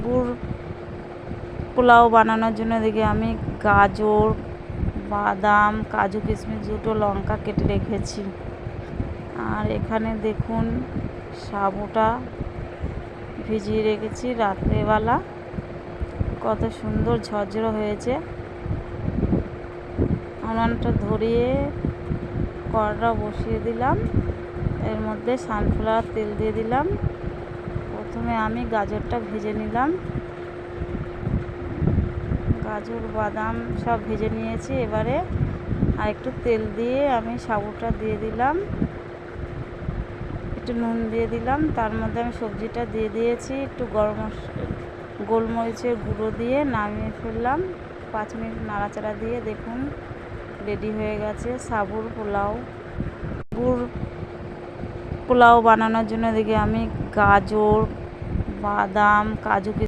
সাবুর পোলাও বানানোর জন্য এদিকে আমি গাজর, বাদাম, কাজু কিশমিশ, দুটো লঙ্কা কেটে রেখেছি। আর এখানে দেখুন সাবুটা ভিজিয়ে রেখেছি রাত্রেবেলা, কত সুন্দর ঝরঝরে হয়েছে। উনানটা ধরিয়ে কড়াটা বসিয়ে দিলাম, এর মধ্যে সানফ্লাওয়ার তেল দিয়ে দিলাম। প্রথমে আমি গাজরটা ভেজে নিলাম, গাজর বাদাম সব ভেজে নিয়েছি। এবারে আর একটু তেল দিয়ে আমি সাবুটা দিয়ে দিলাম, একটু নুন দিয়ে দিলাম, তার মধ্যে আমি সবজিটা দিয়ে দিয়েছি, একটু গোলমরিচের গুঁড়ো দিয়ে নামিয়ে ফেললাম। 5 মিনিট নাড়াচাড়া দিয়ে দেখুন রেডি হয়ে গেছে সাবুর পোলাও। পোলাও বানানোর জন্য এদিকে আমি গাজর, বাদাম, কাজু